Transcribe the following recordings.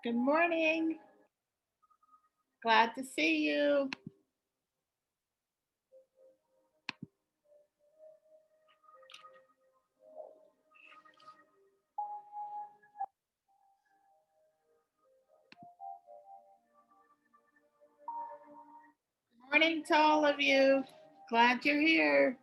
Good morning. Glad to see you. Morning to all of you. Glad you're here.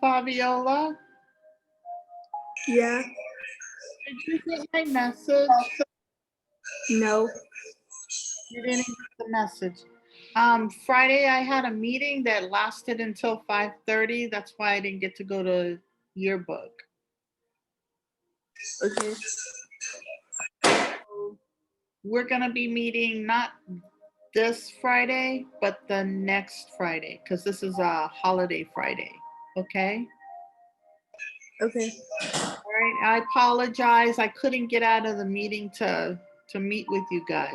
Fabiola, Yeah. did you get my message? No. You didn't get the message. Friday I had a meeting that lasted until 5:30. That's why I didn't get to go to yearbook. Okay. We're gonna be meeting not this Friday, but the next Friday, because this is a holiday Friday. Okay. Okay. All right. I apologize. I couldn't get out of the meeting to meet with you guys.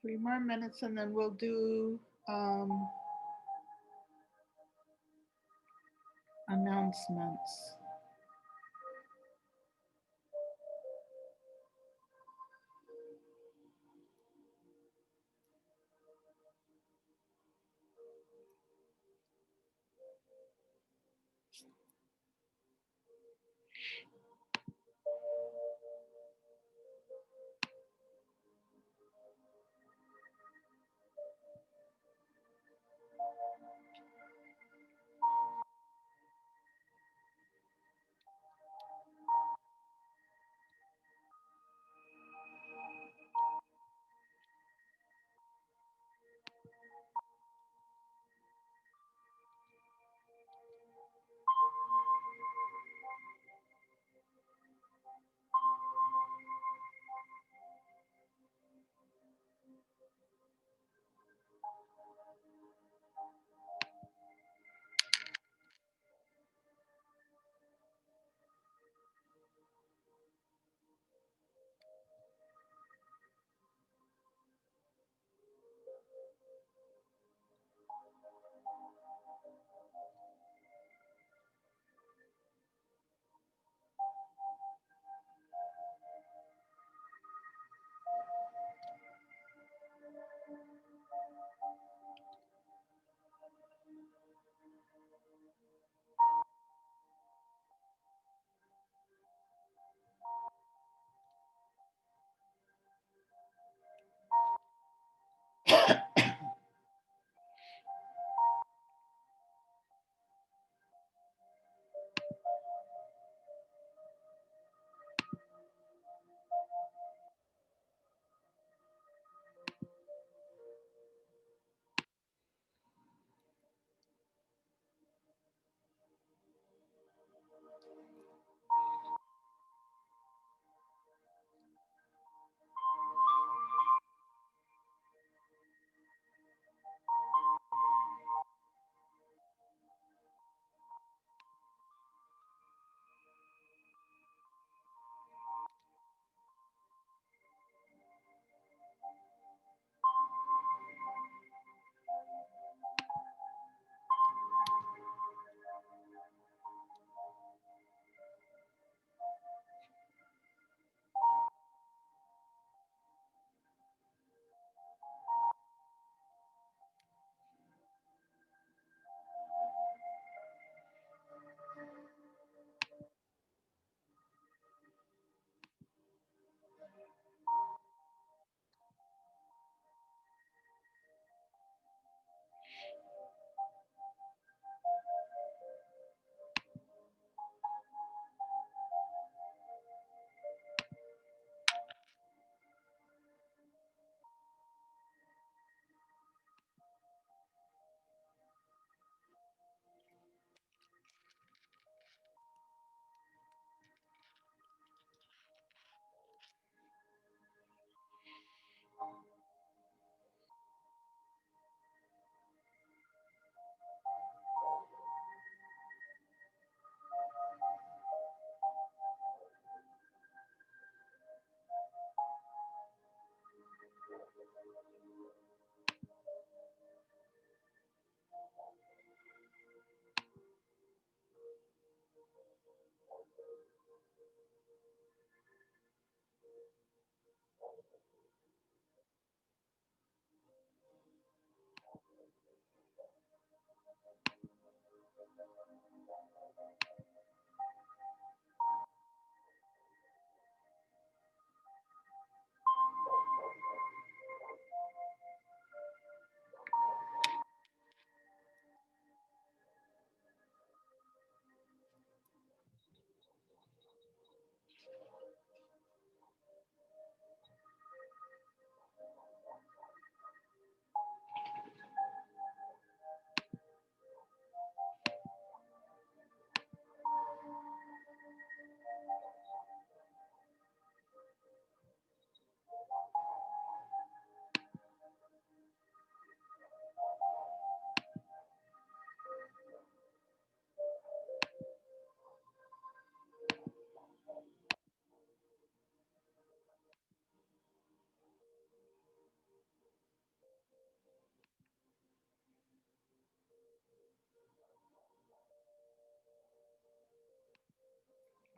3 more minutes and then we'll do announcements.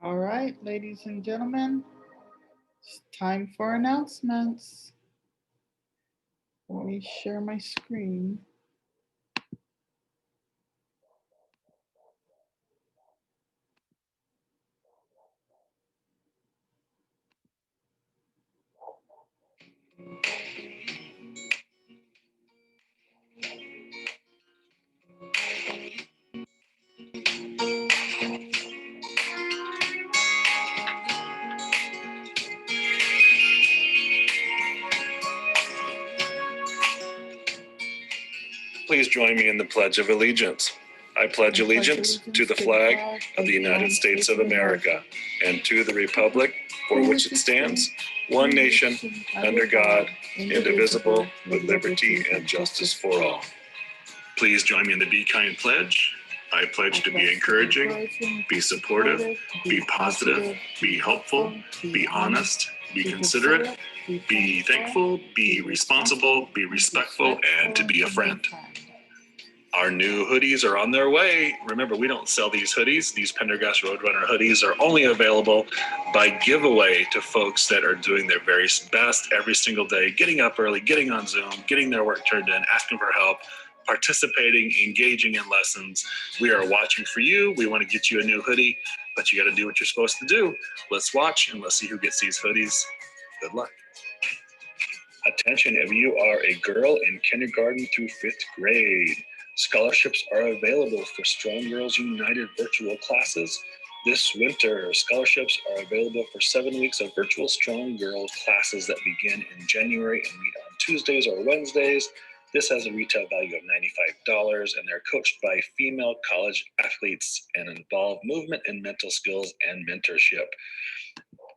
All right, ladies and gentlemen, it's time for announcements. Let me share my screen. Please join me in the Pledge of Allegiance. I pledge allegiance to the flag of the United States of America and to the republic for which it stands, one nation, under God, indivisible, with liberty and justice for all. Please join me in the Be Kind Pledge. I pledge to be encouraging, be supportive, be positive, be helpful, be honest, be considerate, be thankful, be responsible, be respectful, and to be a friend. Our new hoodies are on their way. Remember, we don't sell these hoodies. These Pendergast Roadrunner hoodies are only available by giveaway to folks that are doing their very best every single day, getting up early, getting on Zoom, getting their work turned in, asking for help, participating, engaging in lessons. We are watching for you. We want to get you a new hoodie, but you got to do what you're supposed to do. Let's watch and let's see who gets these hoodies. Good luck. Attention, if you are a girl in kindergarten through 5th grade, scholarships are available for Strong Girls United virtual classes. This winter, scholarships are available for 7 weeks of virtual Strong Girl classes that begin in January and meet on Tuesdays or Wednesdays. This has a retail value of $95, and they're coached by female college athletes and involve movement and mental skills and mentorship.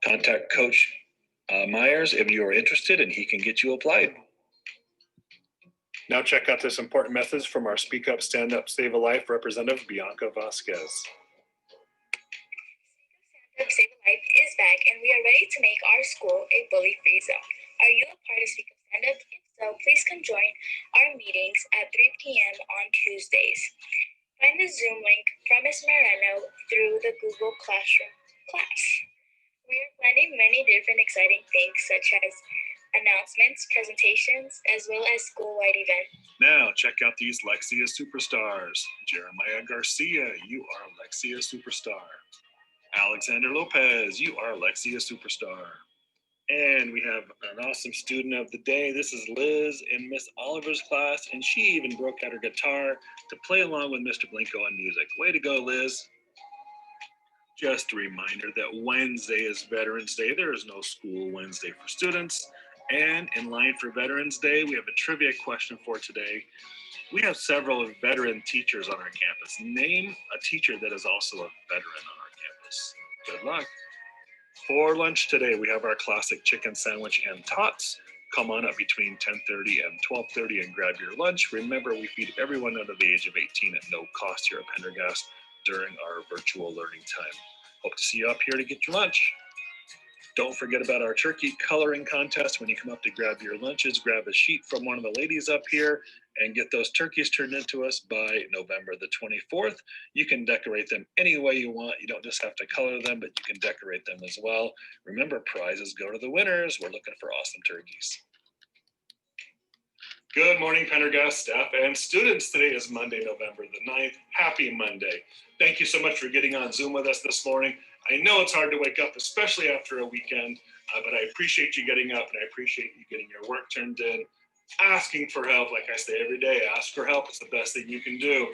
Contact Coach Myers if you are interested, and he can get you applied. Now check out this important message from our Speak Up, Stand Up, Save a Life representative, Bianca Vasquez. Stand Up Save a Life is back, and we are ready to make our school a bully-free zone. Are you a part of Speak Up Stand Up? If so, please come join our meetings at 3 p.m. on Tuesdays. Find the Zoom link from Ms. Moreno through the Google Classroom class. We are planning many different exciting things such as announcements, presentations, as well as school-wide events. Now check out these Lexia superstars. Jeremiah Garcia, you are Lexia superstar. Alexander Lopez, you are Lexia superstar. And we have an awesome student of the day. This is Liz in Miss Oliver's class, and she even broke out her guitar to play along with Mr. Blinko on music. Way to go, Liz. Just a reminder that Wednesday is Veterans Day. There is no school Wednesday for students. And in line for Veterans Day, we have a trivia question for today. We have several veteran teachers on our campus. Name a teacher that is also a veteran on our campus. Good luck. For lunch today, we have our classic chicken sandwich and tots. Come on up between 10:30 and 12:30 and grab your lunch. Remember, we feed everyone under the age of 18 at no cost here at Pendergast during our virtual learning time. Hope to see you up here to get your lunch. Don't forget about our turkey coloring contest. When you come up to grab your lunches, grab a sheet from one of the ladies up here and get those turkeys turned into us by November the 24th. You can decorate them any way you want. You don't just have to color them, but you can decorate them as well. Remember, prizes go to the winners. We're looking for awesome turkeys. Good morning, Pendergast staff and students. Today is Monday, November the 9th. Happy Monday. Thank you so much for getting on Zoom with us this morning. I know it's hard to wake up, especially after a weekend, but I appreciate you getting up and I appreciate you getting your work turned in. Asking for help, like I say every day, ask for help. It's the best thing you can do.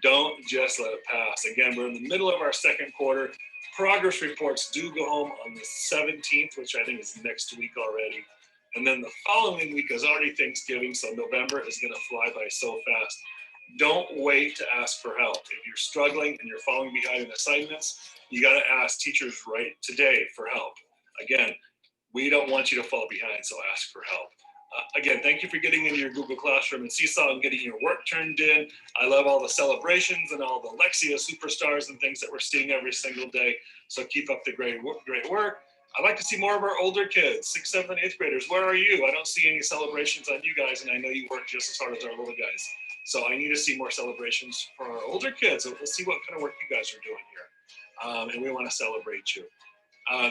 Don't just let it pass. Again, we're in the middle of our second quarter. Progress reports do go home on the 17th, which I think is next week already. And then the following week is already Thanksgiving, so November is going to fly by so fast. Don't wait to ask for help. If you're struggling and you're falling behind in assignments, you got to ask teachers right today for help. Again, we don't want you to fall behind, so ask for help. Again, thank you for getting into your Google Classroom and Seesaw and getting your work turned in. I love all the celebrations and all the Lexia superstars and things that we're seeing every single day. So keep up the great work. I'd like to see more of our older kids, 6th, 7th, and 8th graders. Where are you? I don't see any celebrations on you guys, and I know you work just as hard as our little guys. So I need to see more celebrations for our older kids. So let's see what kind of work you guys are doing here. and we want to celebrate you.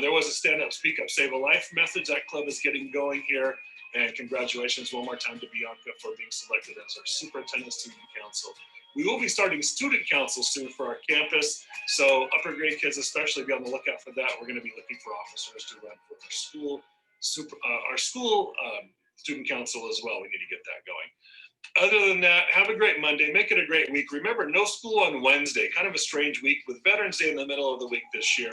There was a Stand Up, Speak Up, Save a Life message. That club is getting going here. And congratulations one more time to Bianca for being selected as our superintendent student council. We will be starting student council soon for our campus. So upper grade kids especially, be on the lookout for that. We're going to be looking for officers to run for our school student council as well. We need to get that going. Other than that, have a great Monday. Make it a great week. Remember, no school on Wednesday. Kind of a strange week with Veterans Day in the middle of the week this year.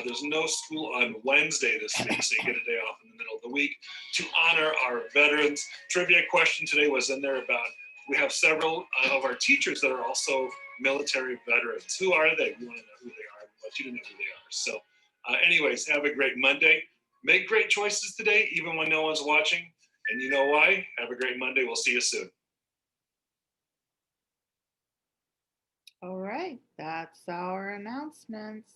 There's no school on Wednesday this week, so you get a day off in the middle of the week to honor our veterans. Trivia question today was in there about, we have several of our teachers that are also military veterans. Who are they? We want to know who they are. We want you to know who they are. So anyways, have a great Monday. Make great choices today, even when no one's watching. And you know why? Have a great Monday. We'll see you soon. All right, that's our announcements.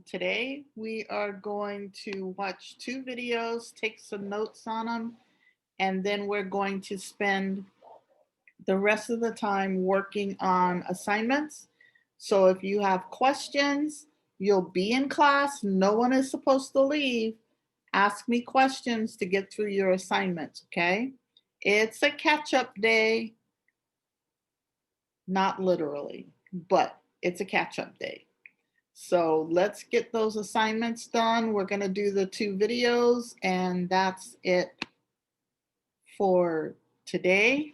Today we are going to watch 2 videos, take some notes on them, and then we're going to spend the rest of the time working on assignments. So if you have questions, you'll be in class. No one is supposed to leave. Ask me questions to get through your assignments, okay? It's a catch-up day. Not literally, but it's a catch-up day. So let's get those assignments done. We're going to do the 2 videos, and that's it for today.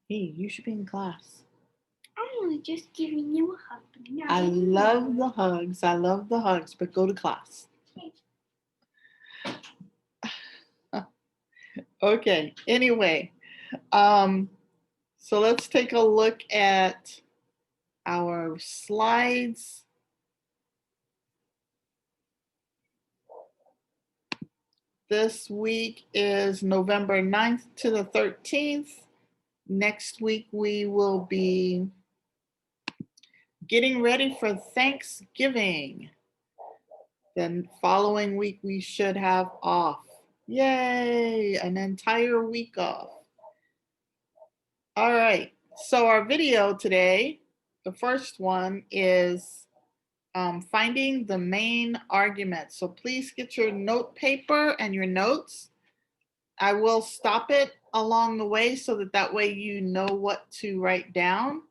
Hey, you should be in class. I was just giving you a hug. I love the hugs. I love the hugs, but go to class. Okay, anyway, so let's take a look at our slides. This week is November 9th to the 13th. Next week, we will be getting ready for Thanksgiving. Then following week, we should have off. Yay, an entire week off. All right, so our video today, the first one is finding the main argument. So please get your note paper and your notes. I will stop it along the way so that way you know what to write down.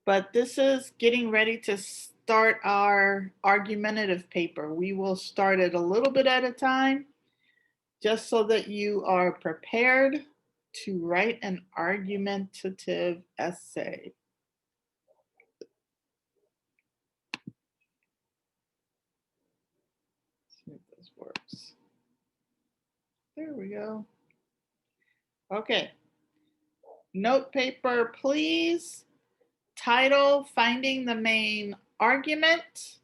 But this is getting ready to start our argumentative paper. We will start it a little bit at a time, just so that you are prepared to write an argumentative essay. Let's see if this works. There we go. Okay. Note paper, please. Title, finding the main argument.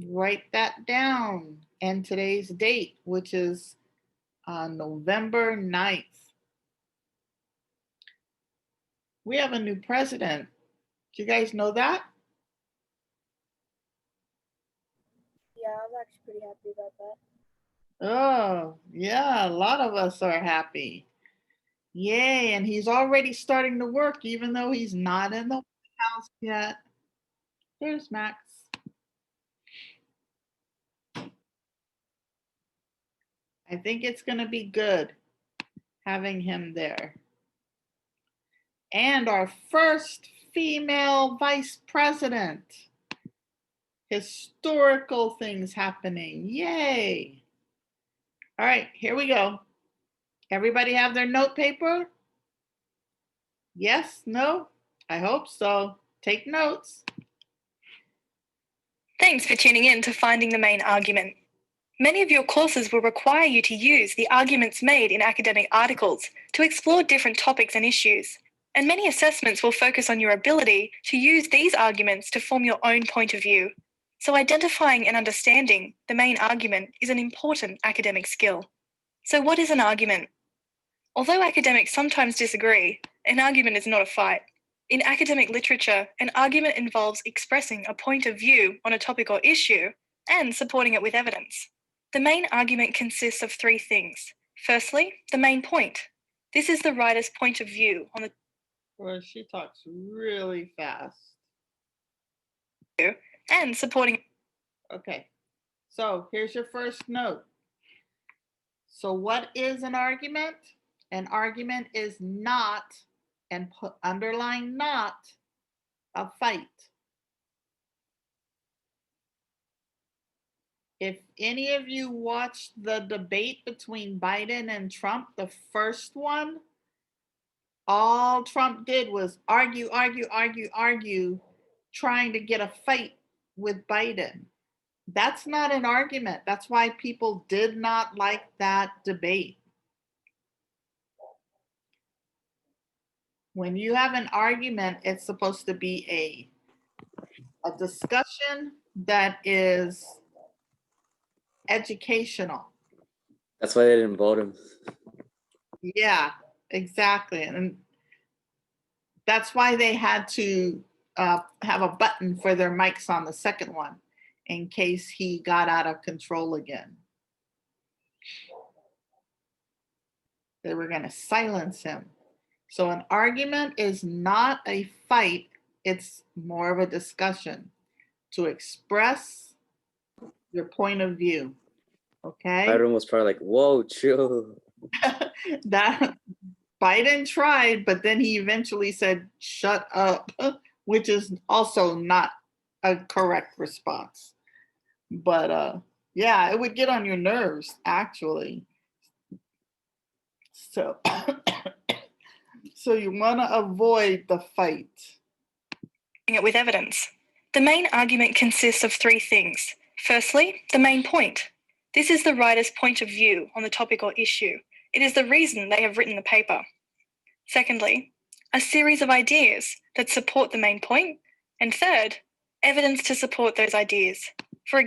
Write that down. And today's date, which is November 9th. We have a new president. Do you guys know that? Yeah, I was actually pretty happy about that. Oh, yeah, a lot of us are happy. Yay, and he's already starting to work, even though he's not in the White House yet. There's Max. I think it's going to be good having him there. And our first female vice president. Historical things happening. Yay. All right, here we go. Everybody have their note paper? Yes? No? I hope so. Take notes. Thanks for tuning in to Finding the Main Argument. Many of your courses will require you to use the arguments made in academic articles to explore different topics and issues, and many assessments will focus on your ability to use these arguments to form your own point of view. So identifying and understanding the main argument is an important academic skill. So what is an argument? Although academics sometimes disagree, an argument is not a fight. In academic literature, an argument involves expressing a point of view on a topic or issue and supporting it with evidence. The main argument consists of 3 things. Firstly, the main point. This is the writer's point of view on the Well, she talks really fast. and supporting. Okay, so here's your first note. So what is an argument? An argument is not, and put underline not, a fight. If any of you watched the debate between Biden and Trump, the first one, all Trump did was argue, trying to get a fight with Biden. That's not an argument. That's why people did not like that debate. When you have an argument, it's supposed to be a discussion that is educational. That's why they didn't vote him. Yeah, exactly. And that's why they had to have a button for their mics on the second one in case he got out of control again. They were going to silence him. So an argument is not a fight, it's more of a discussion to express your point of view. Okay? Biden was probably like, whoa, chill. That Biden tried, but then he eventually said, shut up, which is also not a correct response. But yeah, it would get on your nerves, actually. So, so you want to avoid the fight. It with evidence. The main argument consists of three things. Firstly, the main point. This is the writer's point of view on the topic or issue. It is the reason they have written the paper. Secondly, a series of ideas that support the main point. And third, evidence to support those ideas. For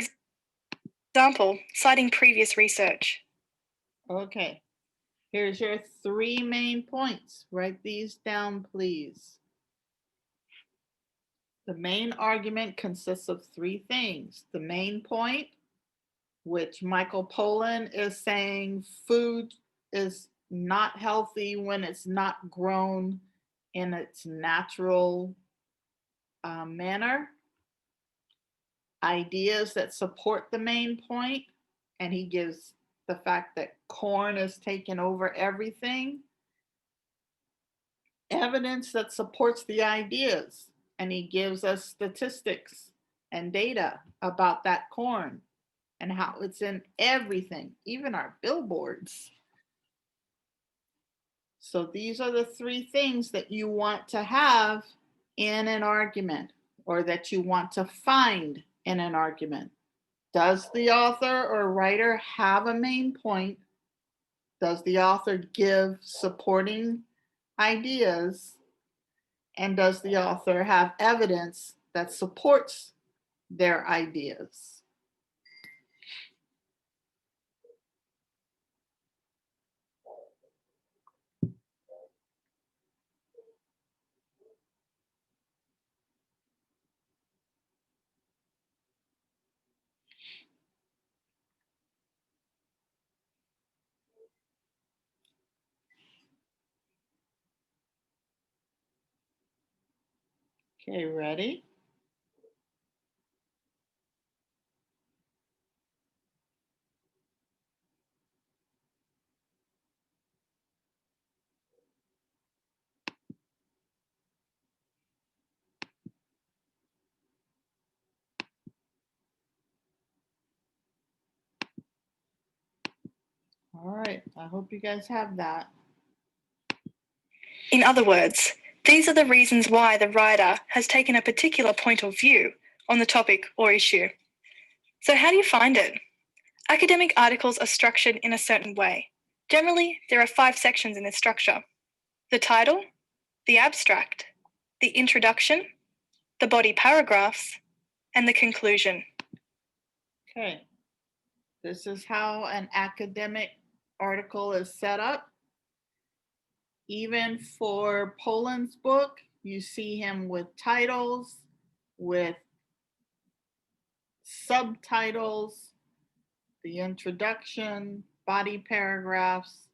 example, citing previous research. Okay, here's your three main points. Write these down, please. The main argument consists of three things. The main point, which Michael Pollan is saying food is not healthy when it's not grown in its natural manner. Ideas that support the main point, and he gives the fact that corn has taken over everything. Evidence that supports the ideas, and he gives us statistics and data about that corn and how it's in everything, even our billboards. So these are the three things that you want to have in an argument, or that you want to find in an argument. Does the author or writer have a main point? Does the author give supporting ideas? And does the author have evidence that supports their ideas? Okay, ready? All right, I hope you guys have that. In other words, these are the reasons why the writer has taken a particular point of view on the topic or issue. So how do you find it? Academic articles are structured in a certain way. Generally, there are 5 sections in this structure: the title, the abstract, the introduction, the body paragraphs, and the conclusion. Okay, this is how an academic article is set up. Even for Pollan's book, you see him with titles, with subtitles, the introduction, body paragraphs,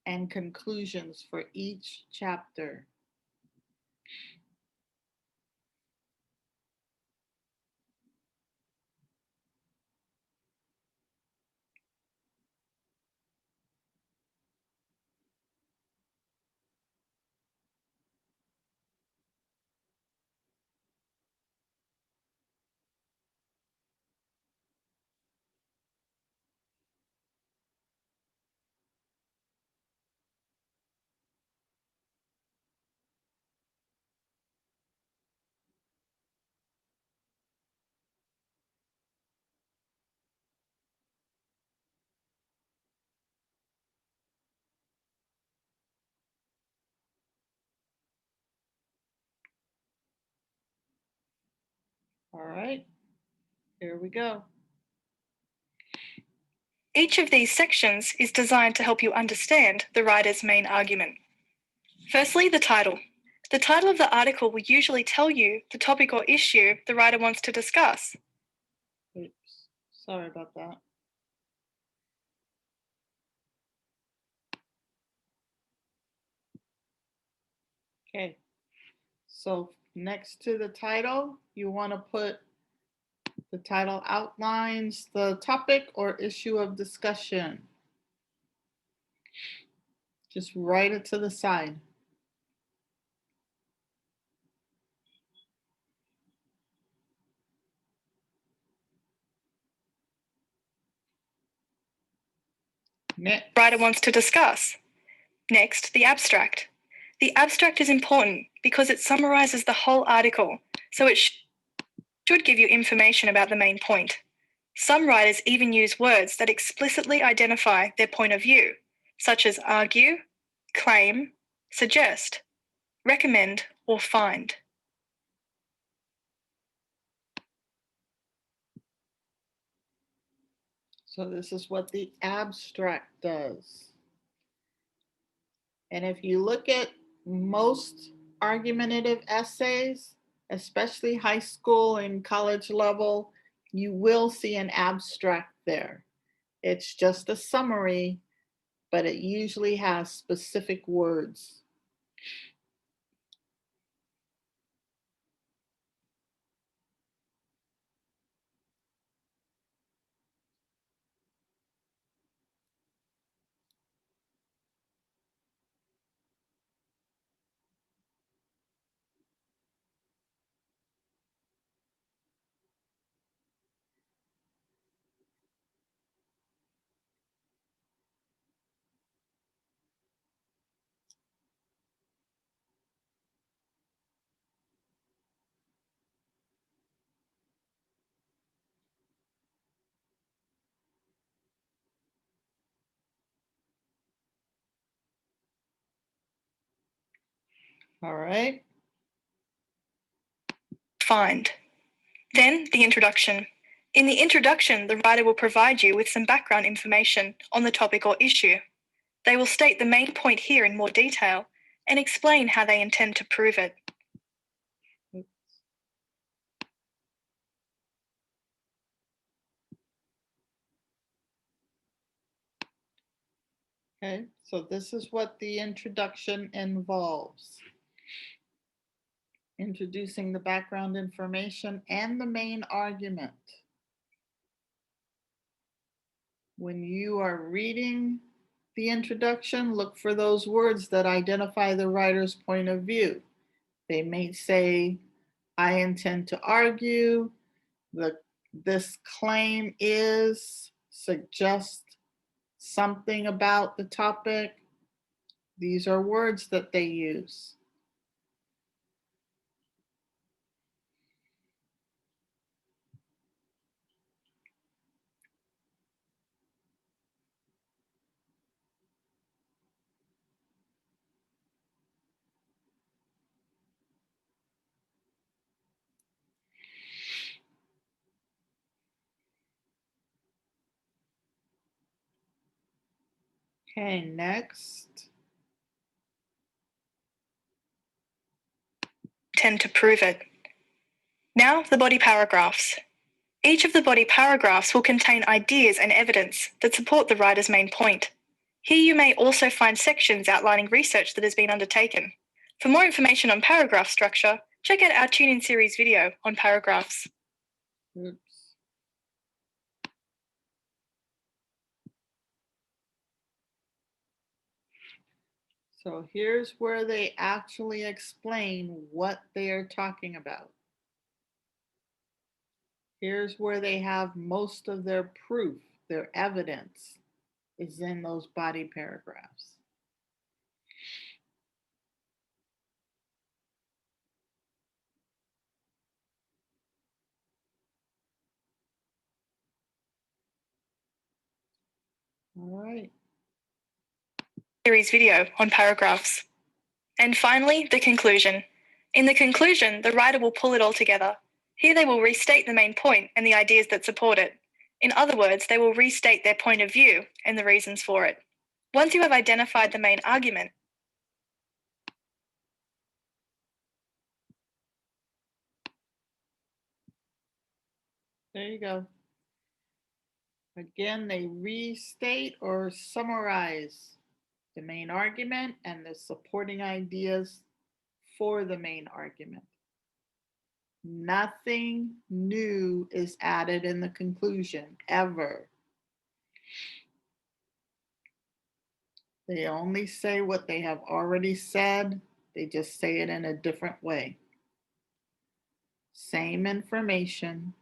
and conclusions for each chapter. All right, here we go. Each of these sections is designed to help you understand the writer's main argument. Firstly, the title. The title of the article will usually tell you the topic or issue the writer wants to discuss. Oops, sorry about that. Okay, so next to the title, you want to put the title outlines the topic or issue of discussion. Just write it to the side. Next. The writer wants to discuss. Next, the abstract. The abstract is important because it summarizes the whole article, so it should give you information about the main point. Some writers even use words that explicitly identify their point of view, such as argue, claim, suggest, recommend, or find. So this is what the abstract does. And if you look at most argumentative essays, especially high school and college level, you will see an abstract there. It's just a summary, but it usually has specific words. All right. Find. Then the introduction. In the introduction, the writer will provide you with some background information on the topic or issue. They will state the main point here in more detail and explain how they intend to prove it. Okay, so this is what the introduction involves. Introducing the background information and the main argument. When you are reading the introduction, look for those words that identify the writer's point of view. They may say, I intend to argue, this claim is, suggest something about the topic. These are words that they use. Okay, next. Intend to prove it. Now, the body paragraphs. Each of the body paragraphs will contain ideas and evidence that support the writer's main point. Here you may also find sections outlining research that has been undertaken. For more information on paragraph structure, check out our Tune-In series video on paragraphs. Oops. So here's where they actually explain what they are talking about. Here's where they have most of their proof, their evidence is in those body paragraphs. All right. Series video on paragraphs. And finally, the conclusion. In the conclusion, the writer will pull it all together. Here they will restate the main point and the ideas that support it. In other words, they will restate their point of view and the reasons for it. Once you have identified the main argument, There you go. Again, they restate or summarize the main argument and the supporting ideas for the main argument. Nothing new is added in the conclusion, ever. They only say what they have already said, they just say it in a different way. Same information,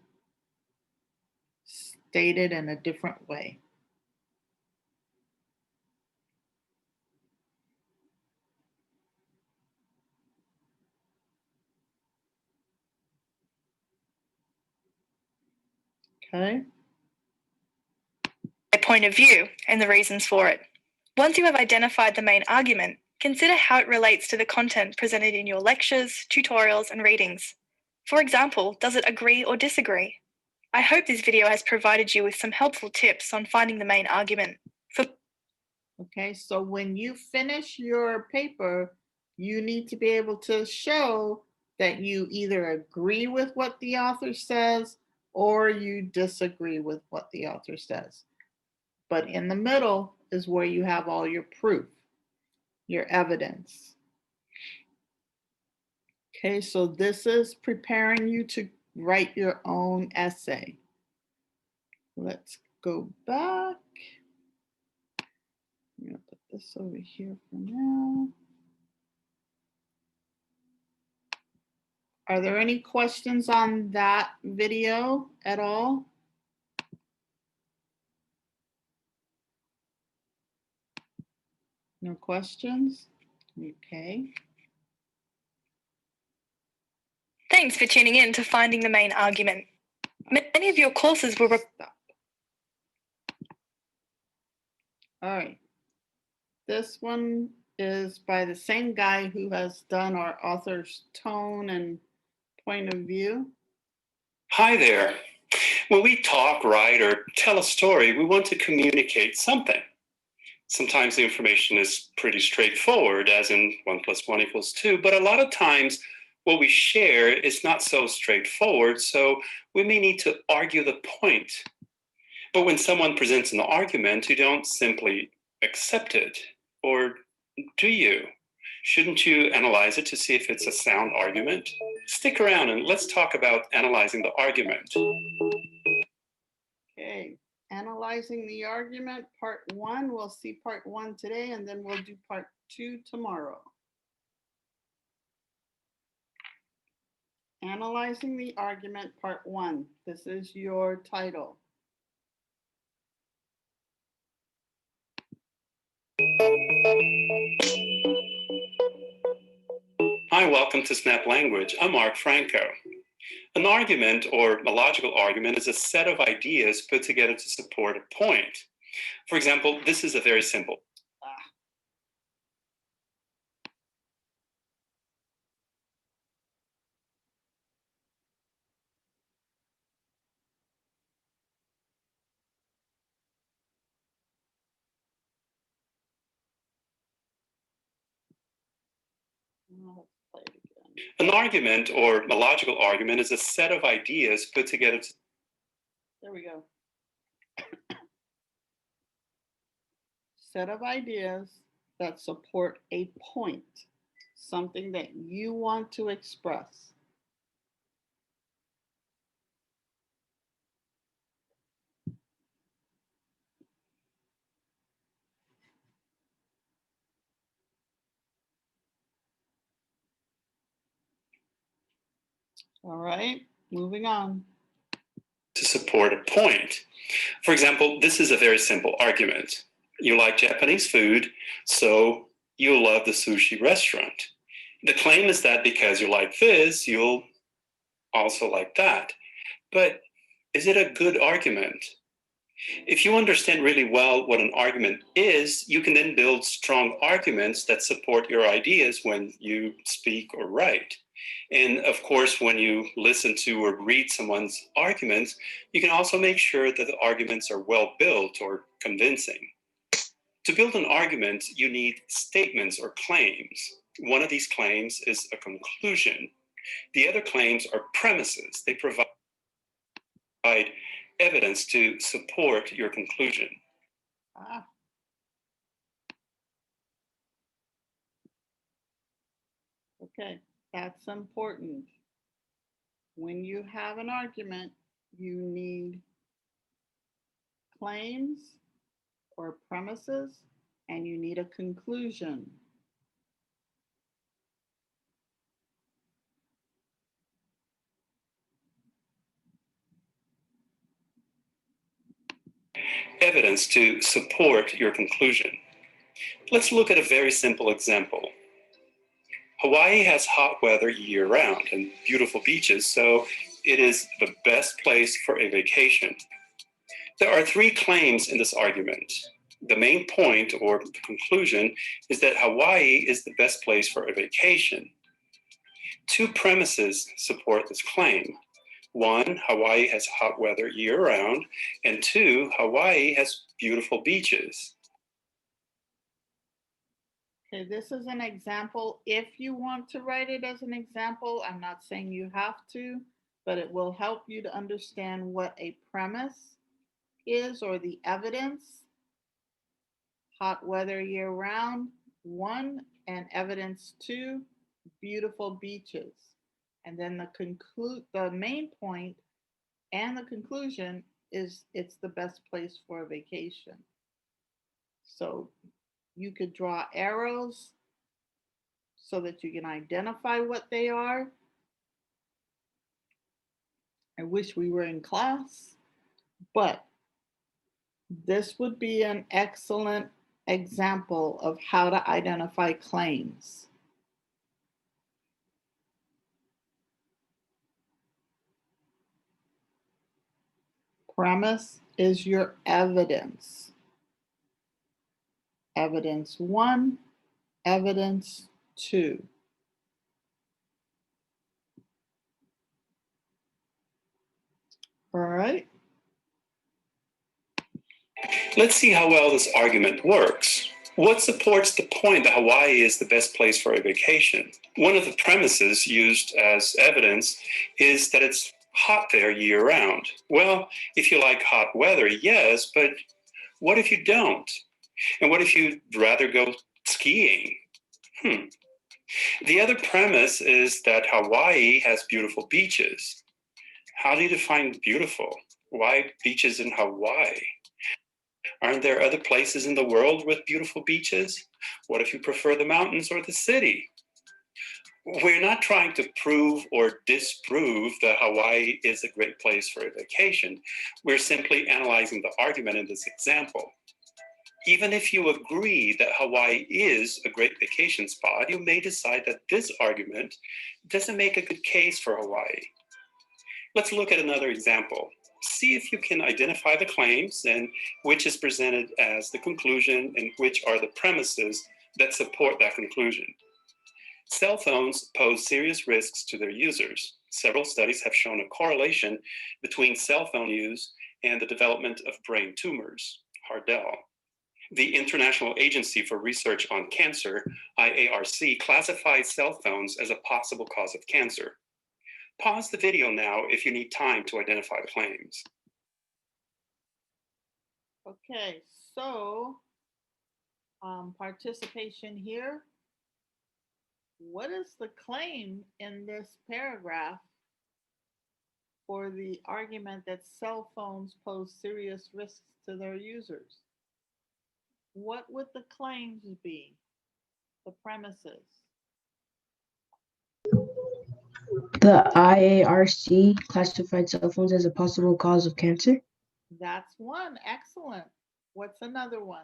stated in a different way. Okay. their point of view and the reasons for it. Once you have identified the main argument, consider how it relates to the content presented in your lectures, tutorials, and readings. For example, does it agree or disagree? I hope this video has provided you with some helpful tips on finding the main argument. Okay, so when you finish your paper, you need to be able to show that you either agree with what the author says or you disagree with what the author says. But in the middle is where you have all your proof, your evidence. Okay, so this is preparing you to write your own essay. Let's go back. I'm gonna put this over here for now. Are there any questions on that video at all? No questions? Okay. Thanks for tuning in to Finding the Main Argument. Many of your courses will... Stop. All right. This one is by the same guy who has done our author's tone and point of view. Hi there. When we talk, write, or tell a story, we want to communicate something. Sometimes the information is pretty straightforward, as in 1 + 1 = 2, but a lot of times what we share is not so straightforward, so we may need to argue the point. But when someone presents an argument, you don't simply accept it, or do you? Shouldn't you analyze it to see if it's a sound argument? Stick around and let's talk about analyzing the argument. Okay, analyzing the argument, part 1. We'll see part 1 today, and then we'll do part 2 tomorrow. Analyzing the argument, part 1. This is your title. Hi, welcome to Snap Language. I'm Mark Franco. An argument, or a logical argument, is a set of ideas put together to support a point. For example, this is a very simple. Let's play it again. An argument, or a logical argument, is a set of ideas put together to... There we go. Set of ideas that support a point, something that you want to express. All right, moving on. to support a point. For example, this is a very simple argument. You like Japanese food, so you'll love the sushi restaurant. The claim is that because you like this, you'll also like that. But is it a good argument? If you understand really well what an argument is, you can then build strong arguments that support your ideas when you speak or write. And of course, when you listen to or read someone's arguments, you can also make sure that the arguments are well built or convincing. To build an argument, you need statements or claims. One of these claims is a conclusion. The other claims are premises. They provide evidence to support your conclusion. Ah. Okay, that's important. When you have an argument, you need claims or premises, and you need a conclusion. Evidence to support your conclusion. Let's look at a very simple example. Hawaii has hot weather year-round and beautiful beaches, so it is the best place for a vacation. There are three claims in this argument. The main point or the conclusion is that Hawaii is the best place for a vacation. Two premises support this claim. One, Hawaii has hot weather year-round, and two, Hawaii has beautiful beaches. Okay, this is an example. If you want to write it as an example, I'm not saying you have to, but it will help you to understand what a premise is or the evidence. Hot weather year round, 1, and evidence 2, beautiful beaches. And then the main point and the conclusion is it's the best place for a vacation. So you could draw arrows so that you can identify what they are. I wish we were in class, but this would be an excellent example of how to identify claims. Premise is your evidence. Evidence 1, evidence 2. All right. Let's see how well this argument works. What supports the point that Hawaii is the best place for a vacation? One of the premises used as evidence is that it's hot there year-round. Well, if you like hot weather, yes, but what if you don't? And what if you'd rather go skiing? The other premise is that Hawaii has beautiful beaches. How do you define beautiful? Why beaches in Hawaii? Aren't there other places in the world with beautiful beaches? What if you prefer the mountains or the city? We're not trying to prove or disprove that Hawaii is a great place for a vacation. We're simply analyzing the argument in this example. Even if you agree that Hawaii is a great vacation spot, you may decide that this argument doesn't make a good case for Hawaii. Let's look at another example. See if you can identify the claims and which is presented as the conclusion and which are the premises that support that conclusion. Cell phones pose serious risks to their users. Several studies have shown a correlation between cell phone use and the development of brain tumors, Hardell. The International Agency for Research on Cancer, IARC, classifies cell phones as a possible cause of cancer. Pause the video now if you need time to identify the claims. Okay, so participation here. What is the claim in this paragraph for the argument that cell phones pose serious risks to their users? What would the claims be? The premises? The IARC classified cell phones as a possible cause of cancer. That's one. Excellent. What's another one?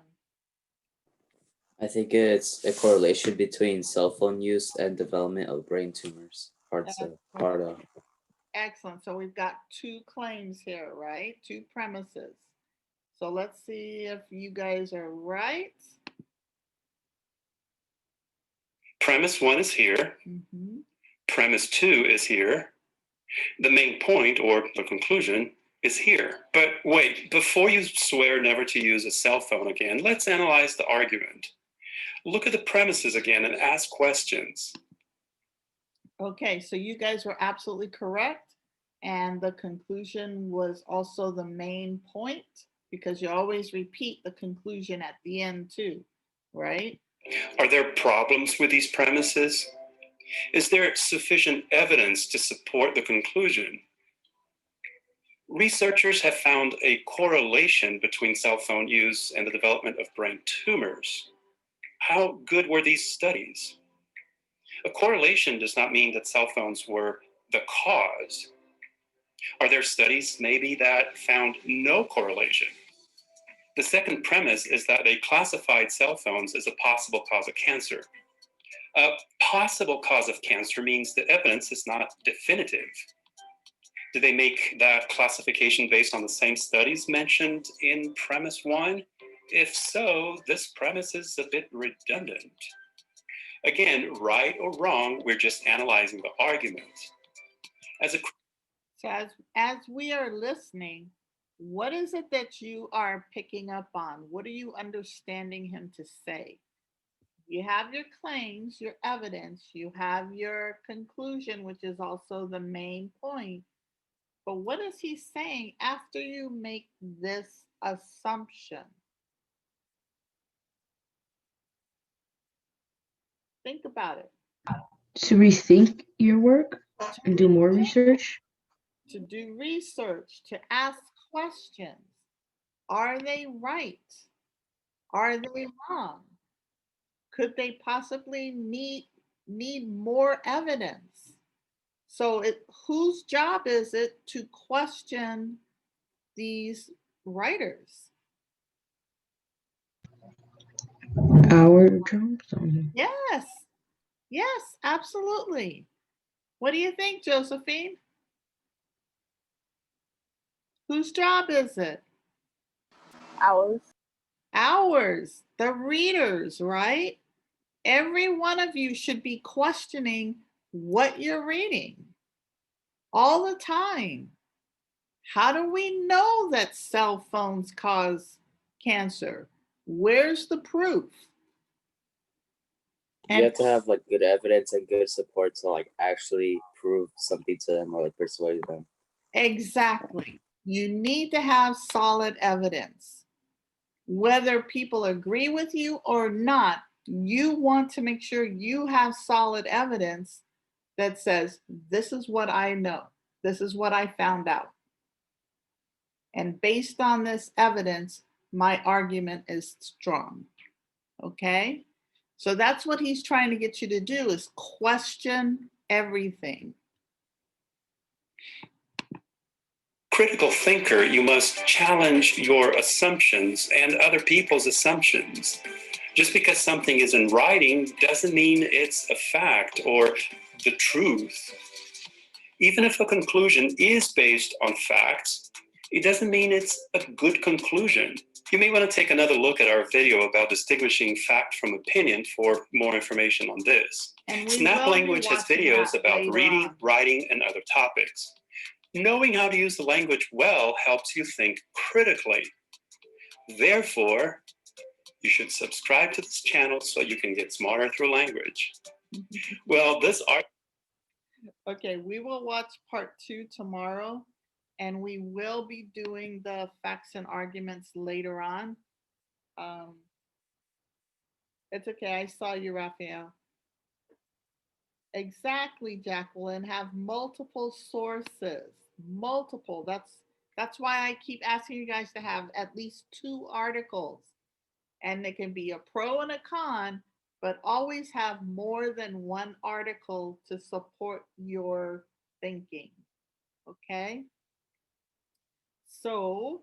I think it's a correlation between cell phone use and development of brain tumors. Hard. Excellent. So we've got 2 claims here, right? 2 premises. So let's see if you guys are right. Premise 1 is here. Premise 2 is here. The main point, or the conclusion, is here. But wait, before you swear never to use a cell phone again, let's analyze the argument. Look at the premises again and ask questions. Okay, so you guys were absolutely correct. And the conclusion was also the main point, because you always repeat the conclusion at the end too, right? Are there problems with these premises? Is there sufficient evidence to support the conclusion? Researchers have found a correlation between cell phone use and the development of brain tumors. How good were these studies? A correlation does not mean that cell phones were the cause. Are there studies maybe that found no correlation? The second premise is that they classified cell phones as a possible cause of cancer. A possible cause of cancer means the evidence is not definitive. Did they make that classification based on the same studies mentioned in premise 1? If so, this premise is a bit redundant. Again, right or wrong, we're just analyzing the argument. So as we are listening, what is it that you are picking up on? What are you understanding him to say? You have your claims, your evidence, you have your conclusion, which is also the main point. But what is he saying after you make this assumption? Think about it. To rethink your work and do more research. To do research, to ask questions. Are they right? Are they wrong? Could they possibly need more evidence? So whose job is it to question these writers? Our jobs. Yes, yes, absolutely. What do you think, Josephine? Whose job is it? Ours. Ours, the readers, right? Every one of you should be questioning what you're reading all the time. How do we know that cell phones cause cancer? Where's the proof? You have to have like good evidence and good support to like actually prove something to them or like persuade them. Exactly. You need to have solid evidence. Whether people agree with you or not, you want to make sure you have solid evidence that says, this is what I know. This is what I found out. And based on this evidence, my argument is strong. Okay? So that's what he's trying to get you to do, is question everything. Critical thinker, you must challenge your assumptions and other people's assumptions. Just because something is in writing doesn't mean it's a fact or the truth. Even if a conclusion is based on facts, it doesn't mean it's a good conclusion. You may want to take another look at our video about distinguishing fact from opinion for more information on this. Snap Language has videos about reading, writing, and other topics. Knowing how to use the language well helps you think critically. Therefore, you should subscribe to this channel so you can get smarter through language. Well, Okay, we will watch part 2 tomorrow, and we will be doing the facts and arguments later on. It's okay, I saw you, Raphael. Exactly, Jacqueline. Have multiple sources. Multiple. That's why I keep asking you guys to have at least 2 articles. And it can be a pro and a con, but always have more than one article to support your thinking. Okay? So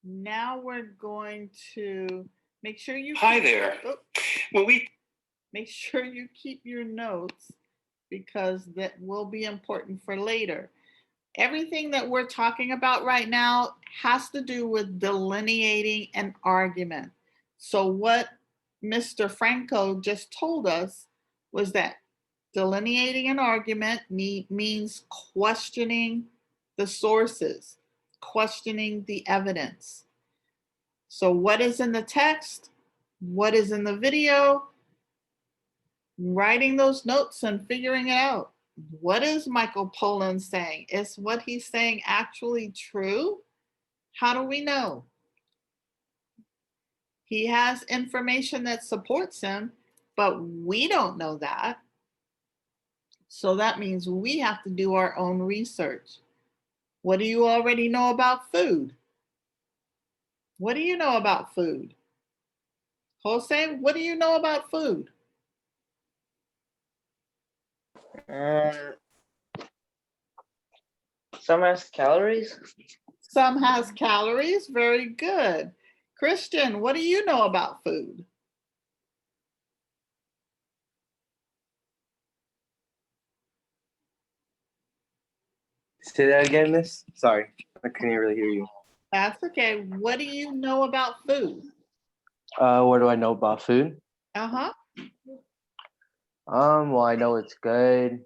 now we're going to make sure you Hi there. Make sure you keep your notes, because that will be important for later. Everything that we're talking about right now has to do with delineating an argument. So what Mr. Franco just told us was that delineating an argument means questioning the sources, questioning the evidence. So what is in the text? What is in the video? Writing those notes and figuring it out. What is Michael Pollan saying? Is what he's saying actually true? How do we know? He has information that supports him, but we don't know that. So that means we have to do our own research. What do you already know about food? What do you know about food? Jose, what do you know about food? Some has calories. Some has calories. Very good. Christian, what do you know about food? Say that again, miss. Sorry, I couldn't really hear you. That's okay. What do you know about food? What do I know about food? Uh-huh. Well, I know it's good.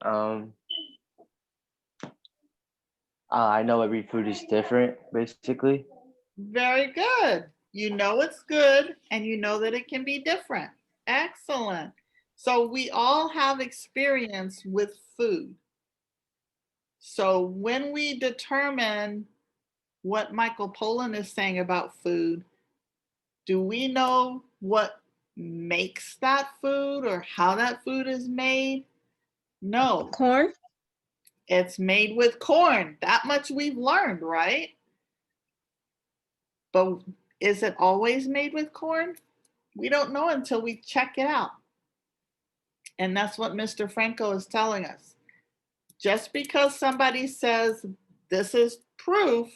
I know every food is different, basically. Very good. You know it's good and you know that it can be different. Excellent. So we all have experience with food. So when we determine what Michael Pollan is saying about food, do we know what makes that food or how that food is made? No. Corn? It's made with corn. That much we've learned, right? But is it always made with corn? We don't know until we check it out. And that's what Mr. Franco is telling us. Just because somebody says this is proof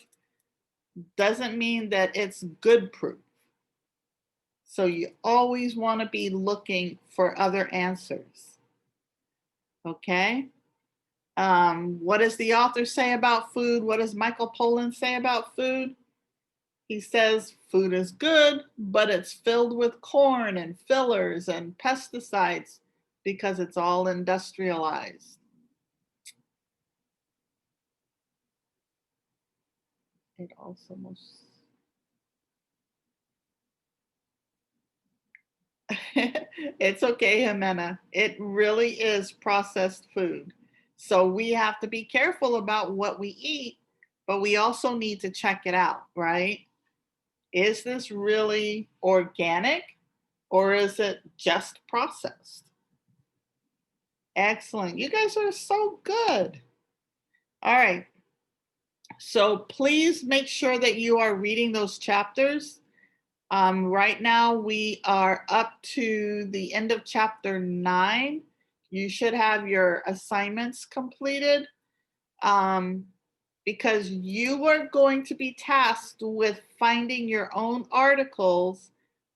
doesn't mean that it's good proof. So you always want to be looking for other answers. Okay? What does the author say about food? What does Michael Pollan say about food? He says food is good, but it's filled with corn and fillers and pesticides because it's all industrialized. It also most... It's okay, Jimena. It really is processed food. So we have to be careful about what we eat, but we also need to check it out, right? Is this really organic or is it just processed? Excellent. You guys are so good. All right. So please make sure that you are reading those chapters. Right now we are up to the end of chapter 9. You should have your assignments completed because you are going to be tasked with finding your own articles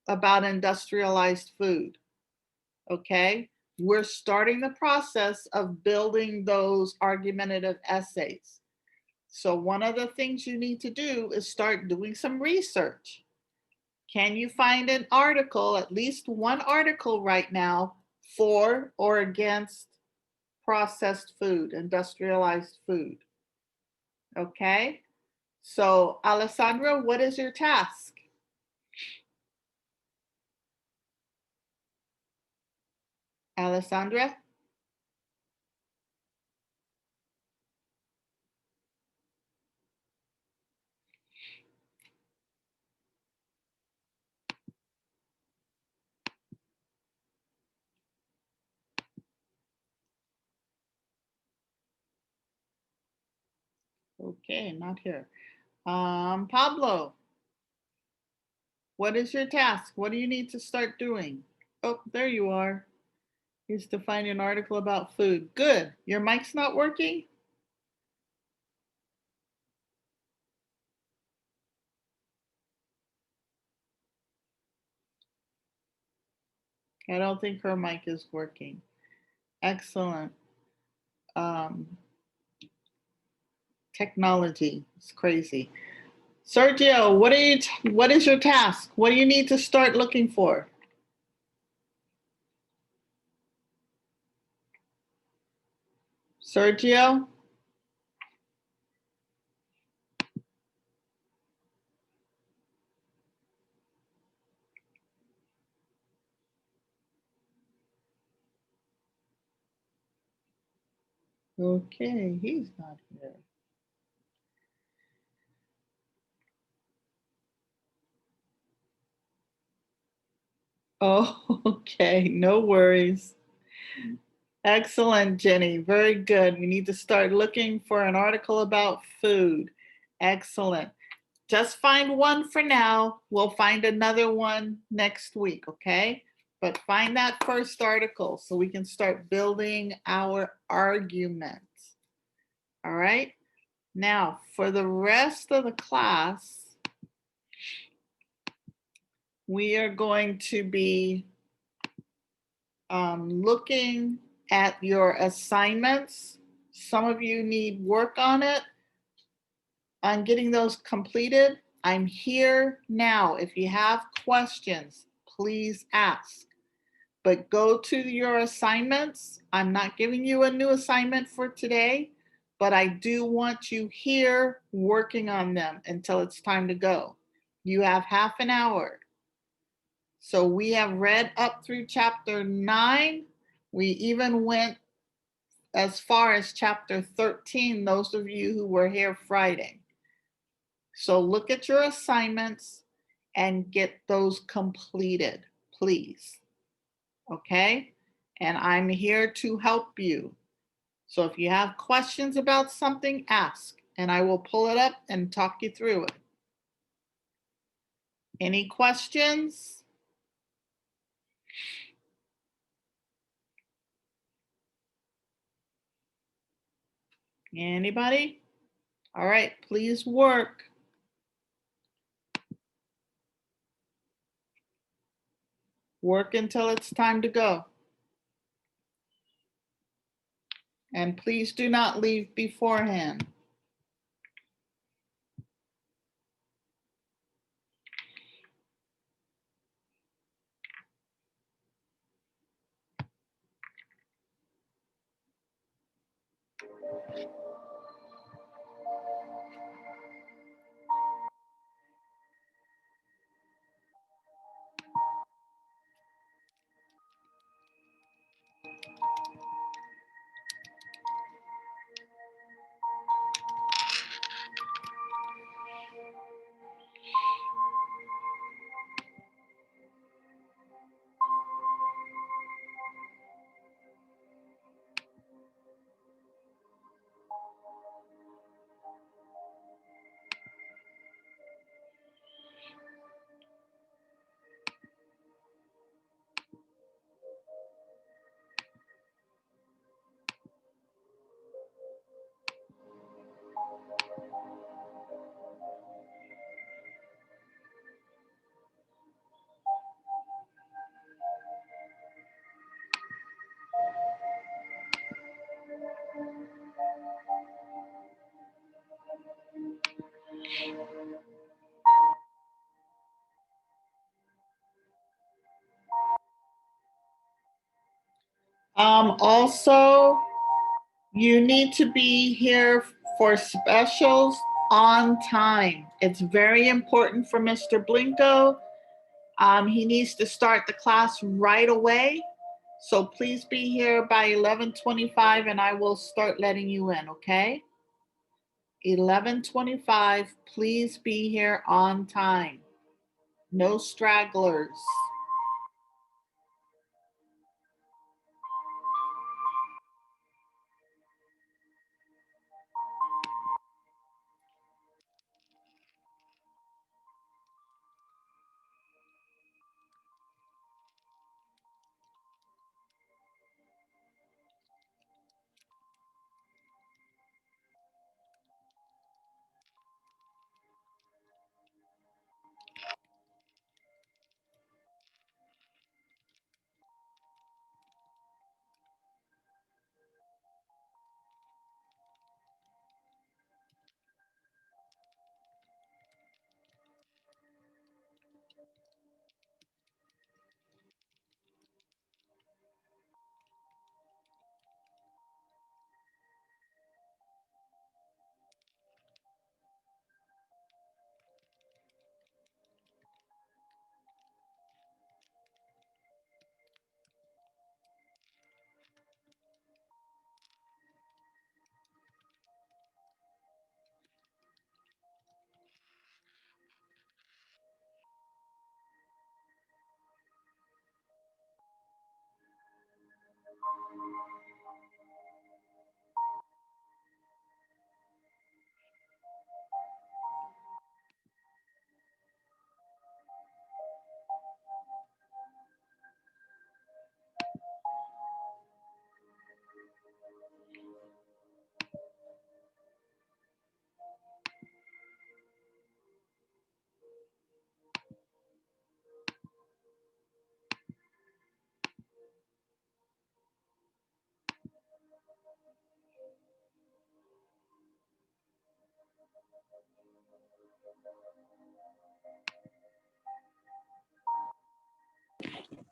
about industrialized food. Okay, we're starting the process of building those argumentative essays. So one of the things you need to do is start doing some research. Can you find an article, at least one article right now, for or against processed food, industrialized food? Okay, so Alessandra, what is your task? Alessandra? Okay, not here. Pablo, what is your task? What do you need to start doing? Oh, there you are. Is to find an article about food. Good. Your mic's not working? I don't think her mic is working. Excellent. Technology is crazy. Sergio, what is your task? What do you need to start looking for? Sergio? Okay, he's not here. Oh, okay, no worries. Excellent, Jenny. Very good. We need to start looking for an article about food. Excellent. Just find one for now. We'll find another one next week, okay? But find that first article so we can start building our argument. All right? Now, for the rest of the class, we are going to be looking at your assignments. Some of you need work on it, on getting those completed. I'm here now. If you have questions, please ask. But go to your assignments. I'm not giving you a new assignment for today, but I do want you here working on them until it's time to go. You have half an hour. So we have read up through chapter 9. We even went as far as chapter 13, those of you who were here Friday. So look at your assignments and get those completed, please. Okay? And I'm here to help you. So if you have questions about something, ask, and I will pull it up and talk you through it. Any questions? Anybody? All right, please work. Work until it's time to go. And please do not leave beforehand. Also, you need to be here for specials on time. It's very important for Mr. Blinko. He needs to start the class right away. So please be here by 11:25 and I will start letting you in, okay? 11:25, please be here on time. No stragglers.